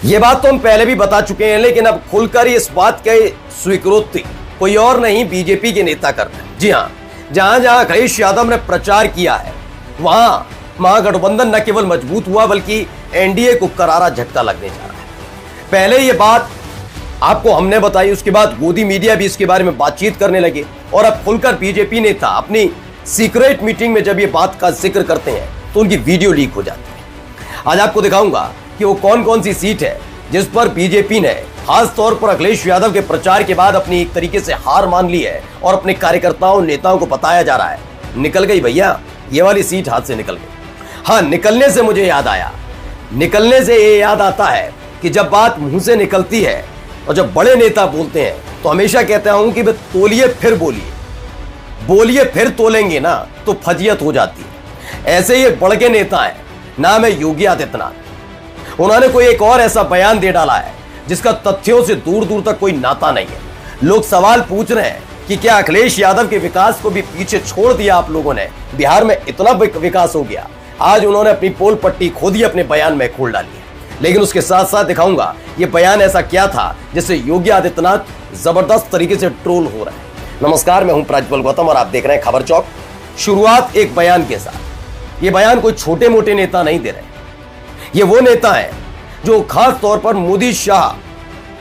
ये बात तो हम पहले भी बता चुके हैं, लेकिन अब खुलकर इस बात के स्वीकृति कोई और नहीं बीजेपी के नेता कर रहे हैं। जी हाँ, जहां जहां अखिलेश यादव ने प्रचार किया है वहां महागठबंधन न केवल मजबूत हुआ बल्कि एनडीए को करारा झटका लगने जा रहा है। पहले ये बात आपको हमने बताई, उसके बाद गोदी मीडिया भी इसके बारे में बातचीत करने लगे और अब खुलकर बीजेपी नेता अपनी सीक्रेट मीटिंग में जब ये बात का जिक्र करते हैं तो उनकी वीडियो लीक हो जाती है। आज आपको दिखाऊंगा कि वो कौन कौन सी सीट है जिस पर बीजेपी ने खास तौर पर अखिलेश यादव के प्रचार के बाद अपनी एक तरीके से हार मान ली है और अपने कार्यकर्ताओं नेताओं को बताया जा रहा है निकल गई भैया, ये वाली सीट हाथ से निकल गई। हाँ, निकलने से मुझे याद आया, निकलने से ये याद आता है कि जब बात मुंह से निकलती है और जब बड़े नेता बोलते हैं तो हमेशा कहता हूं कि तोलिए फिर बोलिए, बोलिए फिर तोलेंगे ना तो फजियत हो जाती है। ऐसे ये बड़ के नेता है, नाम है योगी आदित्यनाथ। उन्होंने कोई एक और ऐसा बयान दे डाला है जिसका तथ्यों से दूर दूर तक कोई नाता नहीं है। लोग सवाल पूछ रहे हैं कि क्या अखिलेश यादव के विकास को भी पीछे छोड़ दिया आप लोगों ने? बिहार में इतना विकास हो गया, आज उन्होंने अपनी पोल पट्टी खुद ही अपने बयान में खोल डाली है। लेकिन उसके साथ साथ दिखाऊंगा ये बयान ऐसा क्या था जिससे योगी आदित्यनाथ जबरदस्त तरीके से ट्रोल हो रहे हैं। नमस्कार, मैं हूं प्रज्वल गौतम और आप देख रहे हैं खबर चौक। शुरुआत एक बयान के साथ। ये बयान कोई छोटे मोटे नेता नहीं दे रहे, ये वो नेता है जो खास तौर पर मोदी शाह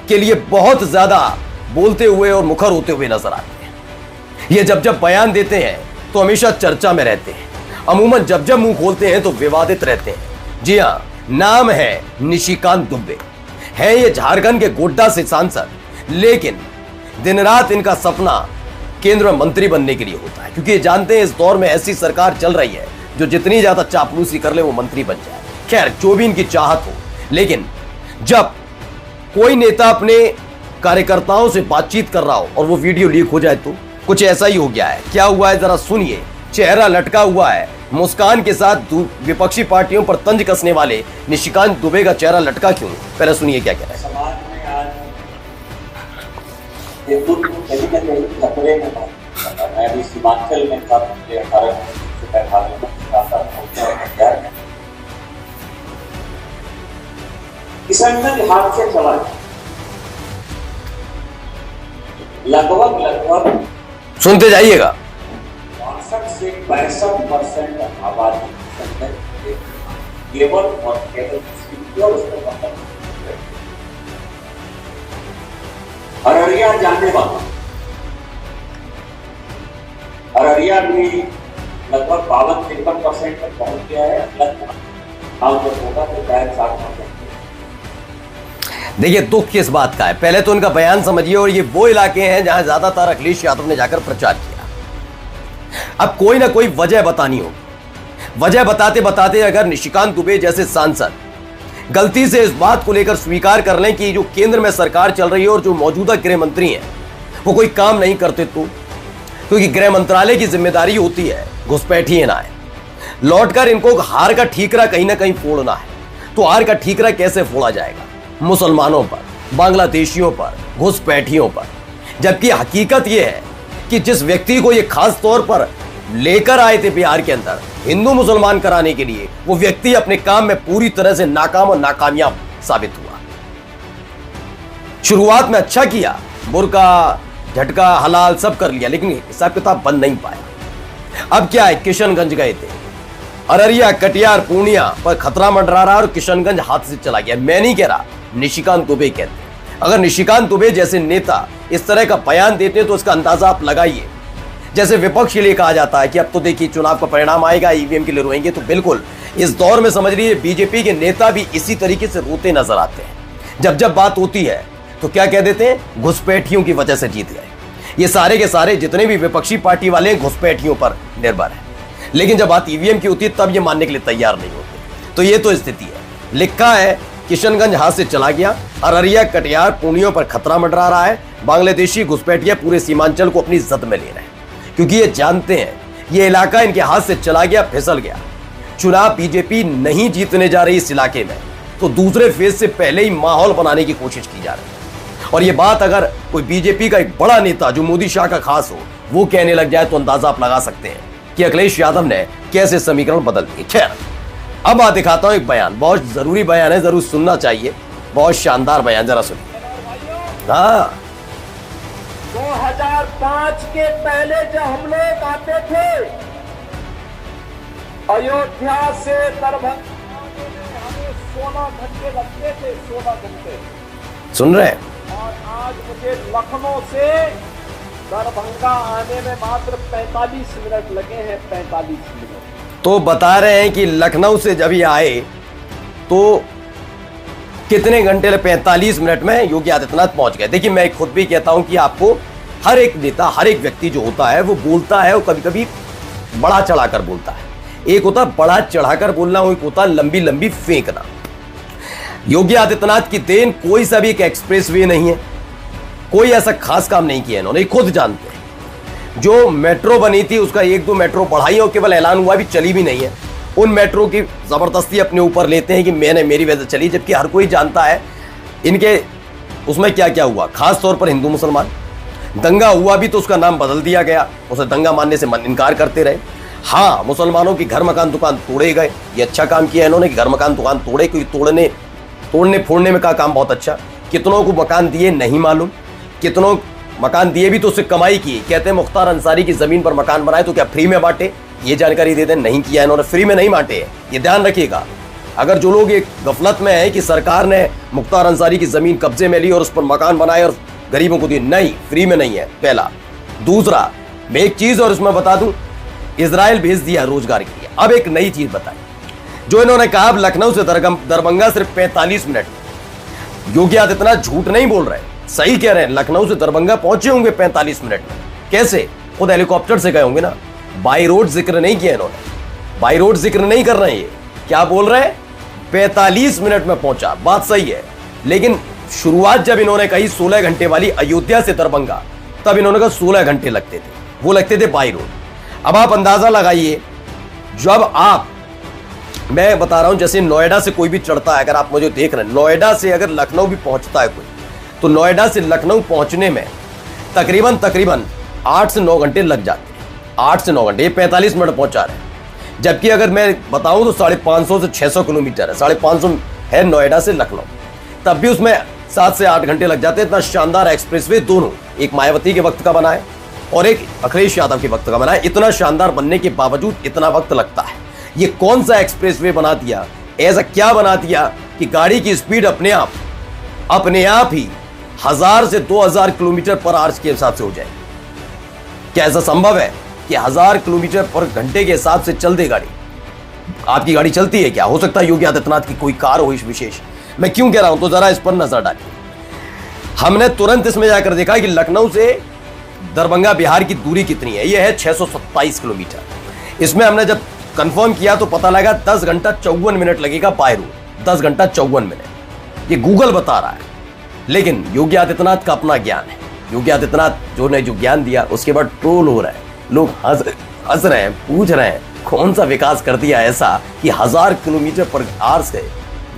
के लिए बहुत ज्यादा बोलते हुए और मुखर होते हुए नजर आते हैं। ये जब जब बयान देते हैं तो हमेशा चर्चा में रहते हैं, अमूमन जब जब मुंह खोलते हैं तो विवादित रहते हैं। जी हां, नाम है निशिकांत दुबे। है ये झारखंड के गोड्डा से सांसद, लेकिन दिन रात इनका सपना केंद्र में मंत्री बनने के लिए होता है, क्योंकि जानते हैं इस दौर में ऐसी सरकार चल रही है जो जितनी ज्यादा चापलूसी कर ले वो मंत्री बन जाए। खैर, जो भी इनकी चाहत हो, लेकिन जब कोई नेता अपने कार्यकर्ताओं से बातचीत कर रहा हो और वो वीडियो लीक हो जाए तो कुछ ऐसा ही हो गया है। क्या हुआ है जरा सुनिए। चेहरा लटका हुआ है, मुस्कान के साथ विपक्षी पार्टियों पर तंज कसने वाले निशिकांत दुबे का चेहरा लटका क्यों? पहले सुनिए क्या कह रहे हैं। समाज में आज खतरे में मैं अभी सीमांचल में था, मुझे 18 से 45 किशनगंज हाथ से चला लगभग सुनते जाइएगा। 62 से 65% आबादी केवल और केवल अररिया जाने वाला, अररिया भी लगभग 52-53% तक पहुंच गया है। जब होगा तो 60%। देखिए, दुख किस बात का है, पहले तो उनका बयान समझिए। और ये वो इलाके हैं जहां ज्यादातर अखिलेश यादव ने जाकर प्रचार किया। अब कोई ना कोई वजह बतानी होगी। वजह बताते बताते अगर निशिकांत दुबे जैसे सांसद गलती से इस बात को लेकर स्वीकार कर लें कि जो केंद्र में सरकार चल रही है और जो मौजूदा गृह मंत्री हैं वो कोई काम नहीं करते, तो क्योंकि गृह मंत्रालय की जिम्मेदारी होती है घुसपैठिए ना है, लौटकर इनको हार का ठीकरा कहीं ना कहीं फोड़ना है। तो हार का ठीकरा कैसे फोड़ा जाएगा? मुसलमानों पर, बांग्लादेशियों पर, घुसपैठियों पर। जबकि हकीकत यह है कि जिस व्यक्ति को ये खास तौर पर लेकर आए थे बिहार के अंदर हिंदू मुसलमान कराने के लिए, वो व्यक्ति अपने काम में पूरी तरह से नाकाम और नाकामयाब साबित हुआ। शुरुआत में अच्छा किया, बुर्का झटका हलाल सब कर लिया, लेकिन हिसाब किताब बन नहीं पाया। अब क्या है, किशनगंज गए थे, अररिया, कटिहार, पूर्णिया पर खतरा मंडरा रहा और किशनगंज हाथ से चला गया। मैं नहीं कह रहा, निशिकांत दुबे कहते हैं। अगर निशिकांत दुबे जैसे नेता इस तरह का बयान देते तो इसका अंदाजा आप लगाइए। जैसे विपक्ष के लिए कहा जाता है कि अब तो देखिए चुनाव का परिणाम आएगा, ईवीएम के लिए रोएंगे, तो बिल्कुल इस दौर में समझ लीजिए बीजेपी के नेता भी इसी तरीके से रोते नजर आते हैं। जब जब बात होती है तो क्या कह देते हैं, घुसपैठियों की वजह से जीत गए। ये सारे के सारे जितने भी विपक्षी पार्टी वाले घुसपैठियों पर निर्भर है, लेकिन जब बात ईवीएम की होती है तब ये मानने के लिए तैयार नहीं होते। तो ये तो स्थिति है। लिखा है किशनगंज हाथ से चला गया, अररिया, कटिहार, पूर्णिया पर खतरा मंडरा रहा है। बांग्लादेशी घुसपैठिया पूरे सीमांचल को अपनी जद में ले रहे हैं, क्योंकि ये जानते हैं ये इलाका इनके हाथ से चला गया, फिसल गया। चुनाव बीजेपी नहीं जीतने जा रही इस इलाके में, तो दूसरे फेज से पहले ही माहौल बनाने की कोशिश की जा रही है। और ये बात अगर कोई बीजेपी का एक बड़ा नेता जो मोदी शाह का खास हो वो कहने लग जाए तो अंदाजा आप लगा सकते हैं कि अखिलेश यादव ने कैसे समीकरण बदल दिए। खैर, अब दिखाता हूं एक बयान, बहुत जरूरी बयान है, जरूर सुनना चाहिए। बहुत शानदार बयान, जरा सुनिए। हाँ, 2005 के पहले जब हम लोग आते थे अयोध्या से दरभंगा में, हमें 16 घंटे लगते थे, 16 घंटे। सुन रहे हैं? और आज मुझे लखनऊ से दरभंगा आने में मात्र 45 मिनट लगे हैं, 45 मिनट। तो बता रहे हैं कि लखनऊ से जब ये आए तो कितने घंटे लगे? 45 मिनट में योगी आदित्यनाथ पहुंच गए। देखिए, मैं खुद भी कहता हूं कि आपको हर एक नेता, हर एक व्यक्ति जो होता है वो बोलता है, वो कभी कभी बड़ा चढ़ाकर बोलता है। एक होता बड़ा चढ़ाकर बोलना, एक होता लंबी लंबी फेंकना। योगी आदित्यनाथ की देन कोई सा भी एक एक्सप्रेसवे नहीं है, कोई ऐसा खास काम नहीं किया इन्होंने, खुद जानते हैं। जो मेट्रो बनी थी उसका 1-2 मेट्रो बढ़ाई और केवल ऐलान हुआ, भी चली भी नहीं है। उन मेट्रो की जबरदस्ती अपने ऊपर लेते हैं कि मैंने, मेरी वजह से चली, जबकि हर कोई जानता है इनके उसमें क्या क्या हुआ। खास तौर पर हिंदू मुसलमान दंगा हुआ भी तो उसका नाम बदल दिया गया, उसे दंगा मानने से इनकार करते रहे। हाँ, मुसलमानों की घर मकान दुकान तोड़े गए, ये अच्छा काम किया इन्होंने कि घर मकान दुकान तोड़े, क्योंकि तोड़ने फोड़ने में का काम बहुत अच्छा। कितनों को मकान दिए नहीं मालूम, कितनों मकान दिए भी तो उससे कमाई की। कहते हैं मुख्तार अंसारी की जमीन पर मकान बनाए तो क्या फ्री में बांटे? ये जानकारी दे दें, नहीं किया इन्होंने, फ्री में नहीं बांटे हैं, ये ध्यान रखिएगा। अगर जो लोग एक गफलत में है कि सरकार ने मुख्तार अंसारी की जमीन कब्जे में ली और उस पर मकान बनाए और गरीबों को दिए, नहीं, फ्री में नहीं है, पहला। दूसरा, मैं एक चीज और इसमें बता दूं, इजराइल भेज दिया रोजगार के लिए। अब एक नई चीज बताई, जो इन्होंने कहा अब लखनऊ से दरभंगा सिर्फ 45 मिनट। योगी आदित्यनाथ झूठ नहीं बोल रहे, सही कह रहे हैं। लखनऊ से दरभंगा पहुंचे होंगे 45 मिनट में। कैसे? खुद हेलीकॉप्टर से गए होंगे ना। बाई रोड जिक्र नहीं किया इन्होंने, बाई रोड जिक्र नहीं कर रहे हैं। ये क्या बोल रहे हैं? 45 मिनट में पहुंचा, बात सही है। लेकिन शुरुआत जब इन्होंने कही 16 घंटे वाली अयोध्या से दरभंगा, तब इन्होंने कहा 16 घंटे लगते थे, वो लगते थे बाई रोड। अब आप अंदाजा लगाइए, जब आप, मैं बता रहा हूं जैसे नोएडा से कोई भी चढ़ता है, अगर आप मुझे देख रहे हैं, नोएडा से अगर लखनऊ भी पहुंचता है कोई, तो नोएडा से लखनऊ पहुंचने में तकरीबन 8 से 9 घंटे लग जाते हैं। 8 से 9 घंटे, ये 45 मिनट पहुंचा रहे हैं। जबकि अगर मैं बताऊं तो 550 से 600 किलोमीटर है, 550 है नोएडा से लखनऊ, तब भी उसमें 7 से 8 घंटे लग जाते हैं। इतना शानदार एक्सप्रेसवे दोनों, एक मायावती के वक्त का बना है और एक अखिलेश यादव के वक्त का बना है। इतना शानदार बनने के बावजूद इतना वक्त लगता है। ये कौन सा एक्सप्रेसवे बना दिया, ऐसा क्या बना दिया कि गाड़ी की स्पीड अपने आप ही 1000 से 2000 किलोमीटर पर आवर्स के हिसाब से हो जाए? क्या ऐसा संभव है कि 1000 किलोमीटर पर घंटे के हिसाब से चल दे गाड़ी? आपकी गाड़ी चलती है क्या? हो सकता है योगी आदित्यनाथ की कोई कार हो इस विशेष। मैं क्यों कह रहा हूं, तो जरा इस पर नजर डालिए। हमने तुरंत इसमें जाकर देखा कि लखनऊ से दरभंगा बिहार की दूरी कितनी है। यह है 627 किलोमीटर। इसमें हमने जब कंफर्म किया तो पता लगा 10 घंटा 54 मिनट लगेगा बाय रोड, 10 घंटा 54 मिनट, ये गूगल बता रहा है। लेकिन योगी आदित्यनाथ का अपना ज्ञान है। योगी आदित्यनाथ जो ने जो ज्ञान दिया, उसके बाद ट्रोल हो रहा है, लोग हंस रहे हैं, पूछ रहे हैं कौन सा विकास कर दिया ऐसा कि 1000 किलोमीटर पर आवर से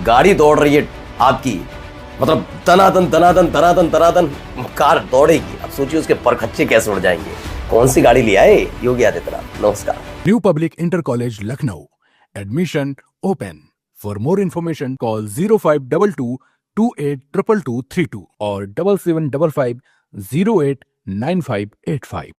गाड़ी दौड़ रही है आपकी, मतलब दनादन दनादन दनादन दनादन कार दौड़ेगी। अब सोचिए उसके परखच्चे कैसे उड़ जाएंगे। कौन सी गाड़ी ले आए योगी आदित्यनाथ। नमस्कार। New public inter college Lucknow, admission open. For more information call 0522 282232 और 7755 089585।